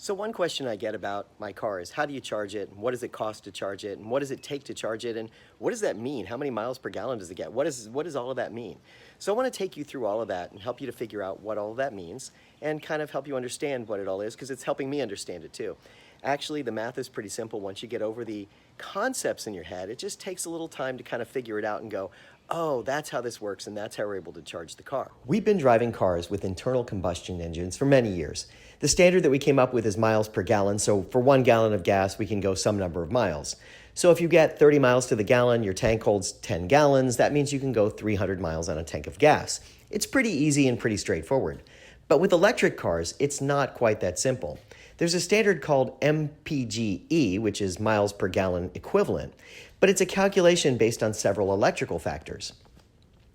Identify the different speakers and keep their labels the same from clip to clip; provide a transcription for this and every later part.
Speaker 1: So one question I get about my car is how do you charge it? And what does it cost to charge it? And what does it take to charge it? And what does that mean? How many miles per gallon does it get? What does all of that mean? So I want to take you through all of that and help you to figure out what all of that means and kind of help you understand what it all is because it's helping me understand it too. Actually, the math is pretty simple. Once you get over the concepts in your head, it just takes a little time to kind of figure it out and go, oh, that's how this works, and that's how we're able to charge the car. We've been driving cars with internal combustion engines for many years. The standard that we came up with is miles per gallon, so for 1 gallon of gas, we can go some number of miles. So if you get 30 miles to the gallon, your tank holds 10 gallons, that means you can go 300 miles on a tank of gas. It's pretty easy and pretty straightforward. But with electric cars, it's not quite that simple. There's a standard called MPGe, which is miles per gallon equivalent, but it's a calculation based on several electrical factors.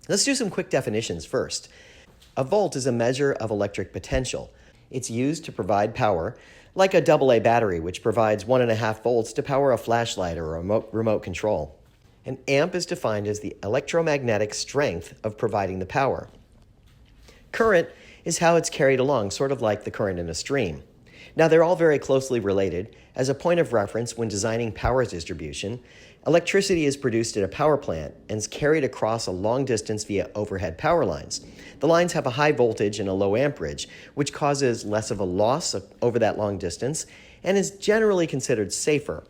Speaker 1: Let's do some quick definitions first. A volt is a measure of electric potential. It's used to provide power, like a AA battery, which provides 1.5 volts to power a flashlight or a remote control. An amp is defined as the electromagnetic strength of providing the power. Current is how it's carried along, sort of like the current in a stream. Now, they're all very closely related. As a point of reference, when designing power distribution, electricity is produced at a power plant and is carried across a long distance via overhead power lines. The lines have a high voltage and a low amperage, which causes less of a loss over that long distance and is generally considered safer.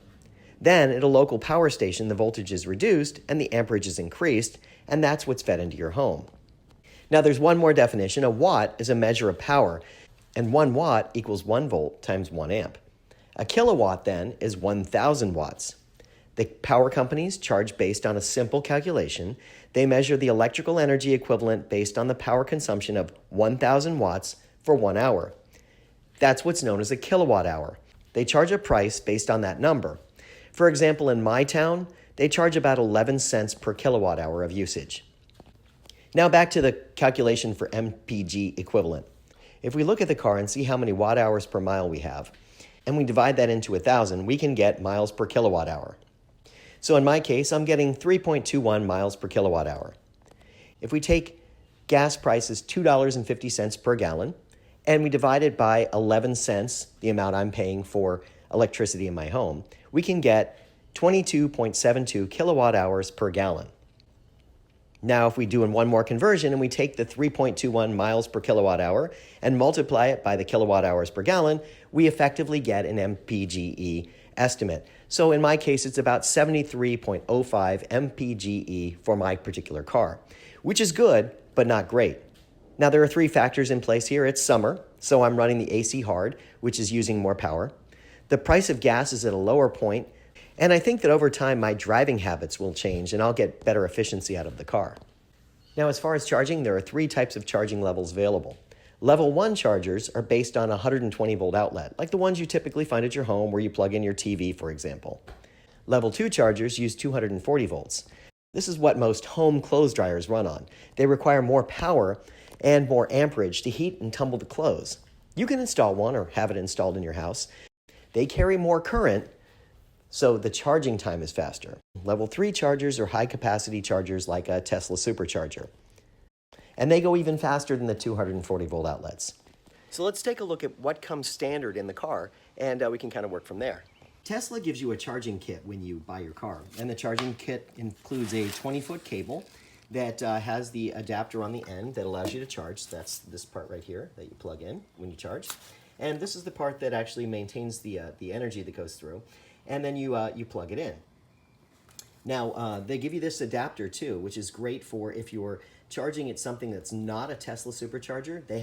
Speaker 1: Then, at a local power station, the voltage is reduced and the amperage is increased, and that's what's fed into your home. Now, there's one more definition. A watt is a measure of power, and 1 watt equals 1 volt times 1 amp. A kilowatt, then, is 1,000 watts. The power companies charge based on a simple calculation. They measure the electrical energy equivalent based on the power consumption of 1,000 watts for 1 hour. That's what's known as a kilowatt hour. They charge a price based on that number. For example, in my town, they charge about 11 cents per kilowatt hour of usage. Now back to the calculation for MPG equivalent. If we look at the car and see how many watt hours per mile we have, and we divide that into 1,000, we can get miles per kilowatt hour. So in my case, I'm getting 3.21 miles per kilowatt hour. If we take gas prices $2.50 per gallon, and we divide it by 11 cents, the amount I'm paying for electricity in my home, we can get 22.72 kilowatt hours per gallon. Now, if we do one more conversion and we take the 3.21 miles per kilowatt hour and multiply it by the kilowatt hours per gallon, we effectively get an MPGe estimate. So in my case, it's about 73.05 MPGe for my particular car, which is good, but not great. Now, there are 3 factors in place here. It's summer, so I'm running the AC hard, which is using more power. The price of gas is at a lower point, and I think that over time, my driving habits will change and I'll get better efficiency out of the car. Now, as far as charging, there are 3 types of charging levels available. Level 1 chargers are based on a 120 volt outlet, like the ones you typically find at your home where you plug in your TV, for example. Level 2 chargers use 240 volts. This is what most home clothes dryers run on. They require more power and more amperage to heat and tumble the clothes. You can install one or have it installed in your house. They carry more current, so the charging time is faster. Level 3 chargers are high-capacity chargers like a Tesla Supercharger. And they go even faster than the 240 volt outlets. So let's take a look at what comes standard in the car, and we can kind of work from there. Tesla gives you a charging kit when you buy your car, and the charging kit includes a 20-foot cable that has the adapter on the end that allows you to charge. That's this part right here that you plug in when you charge. And this is the part that actually maintains the energy that goes through. And then you plug it in. Now, they give you this adapter too, which is great for if you're charging at something that's not a Tesla Supercharger. They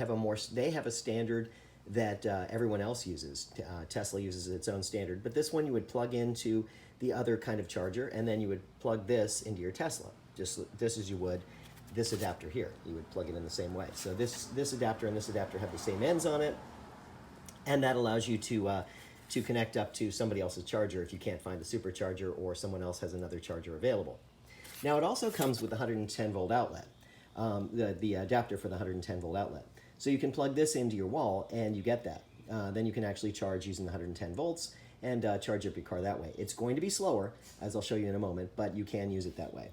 Speaker 1: have a standard that everyone else uses. Tesla uses its own standard, but this one you would plug into the other kind of charger, and then you would plug this into your Tesla, just as you would this adapter here. You would plug it in the same way. So this adapter and this adapter have the same ends on it, and that allows you to connect up to somebody else's charger if you can't find a supercharger or someone else has another charger available. Now, it also comes with a 110 volt outlet, the adapter for the 110 volt outlet. So you can plug this into your wall and you get that. Then you can actually charge using the 110 volts and charge up your car that way. It's going to be slower, as I'll show you in a moment, but you can use it that way.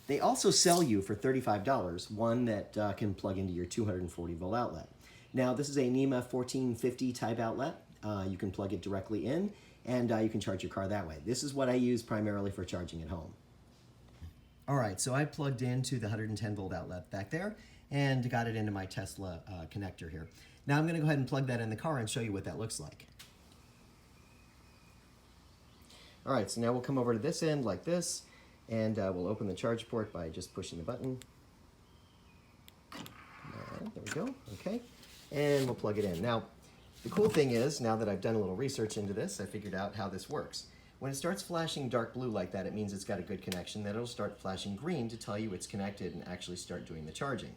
Speaker 1: They also sell you for $35 one that can plug into your 240 volt outlet. Now this is a NEMA 1450 type outlet. You can plug it directly in, and you can charge your car that way. This is what I use primarily for charging at home. All right, so I plugged into the 110 volt outlet back there and got it into my Tesla connector here. Now I'm gonna go ahead and plug that in the car and show you what that looks like. All right, so now we'll come over to this end like this, and we'll open the charge port by just pushing the button. There we go, okay. And we'll plug it in. Now, the cool thing is, now that I've done a little research into this, I figured out how this works. When it starts flashing dark blue like that, it means it's got a good connection. Then it'll start flashing green to tell you it's connected and actually start doing the charging.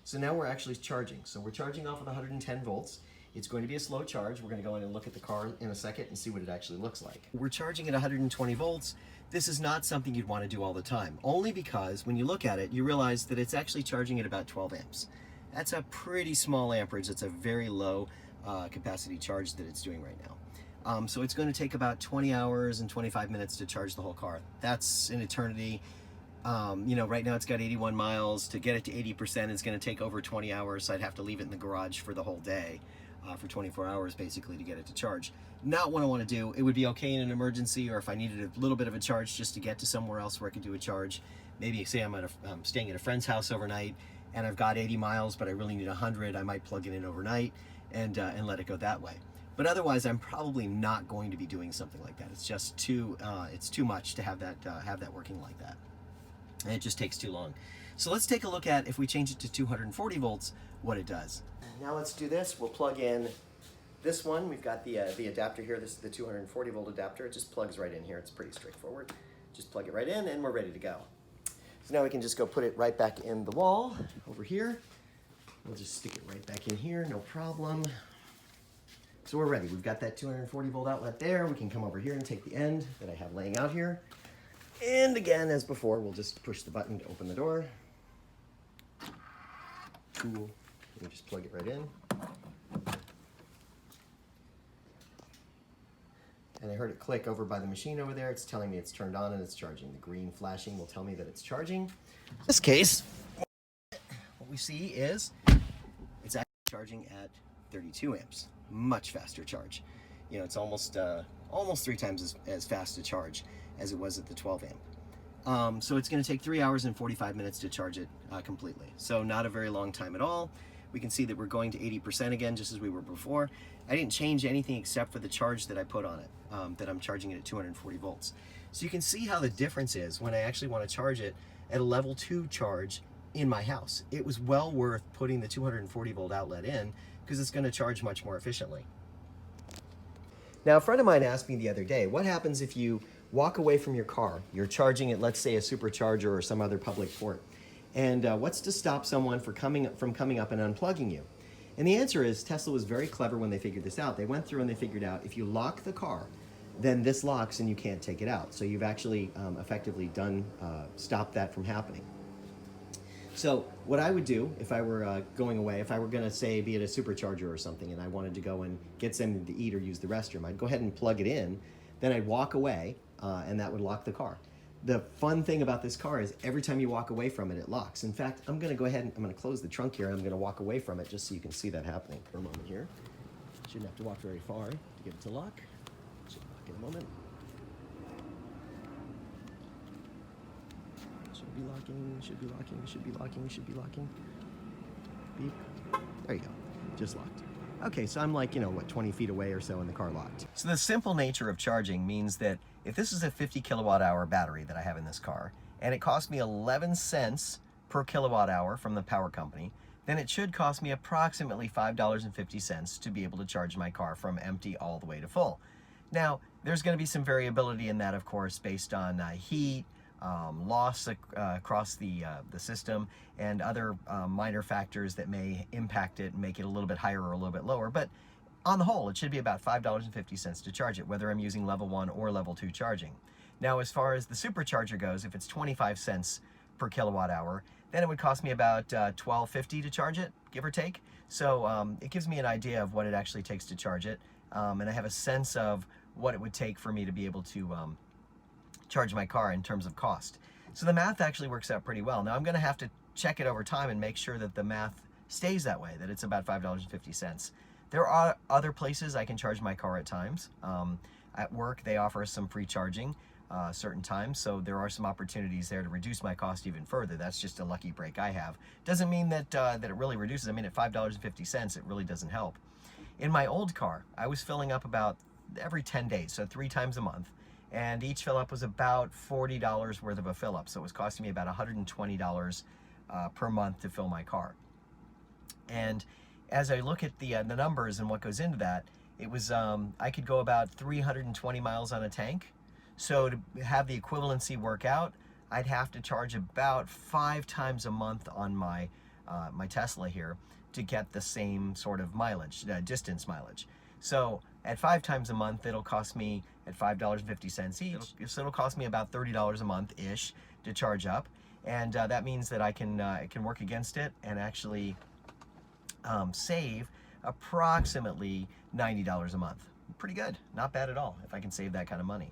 Speaker 1: So now we're actually charging. So we're charging off of 110 volts. It's going to be a slow charge. We're going to go in and look at the car in a second and see what it actually looks like. We're charging at 120 volts. This is not something you'd want to do all the time, only because when you look at it, you realize that it's actually charging at about 12 amps. That's a pretty small amperage. It's a very low capacity charge that it's doing right now. So it's going to take about 20 hours and 25 minutes to charge the whole car. That's an eternity. You know, right now it's got 81 miles. To get it to 80%, it's going to take over 20 hours. So I'd have to leave it in the garage for the whole day, for 24 hours basically, to get it to charge. Not what I want to do. It would be okay in an emergency, or if I needed a little bit of a charge just to get to somewhere else where I could do a charge. Maybe say I'm staying at a friend's house overnight and I've got 80 miles, but I really need 100. I might plug it in overnight and let it go that way. But otherwise, I'm probably not going to be doing something like that. It's just it's too much to have that working like that. And it just takes too long. So let's take a look at, if we change it to 240 volts, what it does. Now let's do this. We'll plug in this one. We've got the adapter here. This is the 240 volt adapter. It just plugs right in here. It's pretty straightforward. Just plug it right in and we're ready to go. So now we can just go put it right back in the wall over here. We'll just stick it right back in here, no problem. So we're ready. We've got that 240 volt outlet there. We can come over here and take the end that I have laying out here. And again, as before, we'll just push the button to open the door. Cool. We just plug it right in. And I heard it click over by the machine over there. It's telling me it's turned on and it's charging. The green flashing will tell me that it's charging. In this case, what we see is it's actually charging at 32 amps. Much faster charge. You know, it's almost 3 times as fast a charge as it was at the 12 amp. So it's going to take 3 hours and 45 minutes to charge it completely. So not a very long time at all. We can see that we're going to 80% again, just as we were before. I didn't change anything except for the charge that I put on it, that I'm charging it at 240 volts. So you can see how the difference is when I actually want to charge it at a level 2 charge in my house. It was well worth putting the 240 volt outlet in, because it's going to charge much more efficiently. Now, a friend of mine asked me the other day, what happens if you walk away from your car? You're charging at, let's say, a Supercharger or some other public port. And what's to stop someone from coming up and unplugging you? And the answer is, Tesla was very clever when they figured this out. They went through and they figured out, if you lock the car, then this locks and you can't take it out. So you've actually effectively stopped that from happening. So what I would do if I were going away, if I were going to say be at a Supercharger or something and I wanted to go and get something to eat or use the restroom, I'd go ahead and plug it in, then I'd walk away and that would lock the car. The fun thing about this car is every time you walk away from it, it locks. In fact, I'm going to go ahead and I'm going to close the trunk here and I'm going to walk away from it just so you can see that happening for a moment here. Shouldn't have to walk very far to get it to lock. Should lock in a moment. Should be locking, should be locking, should be locking, should be locking. Beep. There you go. Just locked. Okay, so I'm like, 20 feet away or so and the car locked. So the simple nature of charging means that if this is a 50 kilowatt hour battery that I have in this car, and it cost me 11 cents per kilowatt hour from the power company, then it should cost me approximately $5.50 to be able to charge my car from empty all the way to full. Now, there's going to be some variability in that, of course, based on heat, loss across the system, and other minor factors that may impact it and make it a little bit higher or a little bit lower. But on the whole, it should be about $5.50 to charge it, whether I'm using level 1 or level 2 charging. Now, as far as the Supercharger goes, if it's 25 cents per kilowatt hour, then it would cost me about $12.50 to charge it, give or take. So it gives me an idea of what it actually takes to charge it, and I have a sense of what it would take for me to be able to charge my car in terms of cost. So the math actually works out pretty well. Now I'm going to have to check it over time and make sure that the math stays that way, that it's about $5.50. There are other places I can charge my car at times. At work, they offer some free charging certain times, so there are some opportunities there to reduce my cost even further. That's just a lucky break I have. Doesn't mean that that it really reduces. I mean, at $5.50, it really doesn't help. In my old car, I was filling up about every 10 days, so 3 times a month, and each fill up was about $40 worth of a fill up, so it was costing me about $120 per month to fill my car. And as I look at the numbers and what goes into that, it was I could go about 320 miles on a tank. So to have the equivalency work out, I'd have to charge about 5 times a month on my my Tesla here to get the same sort of mileage, distance mileage. So at 5 times a month, it'll cost me at $5.50 each. So it'll cost me about $30 a month-ish to charge up, and that means that I can work against it and actually save approximately $90 a month. Pretty good, not bad at all if I can save that kind of money.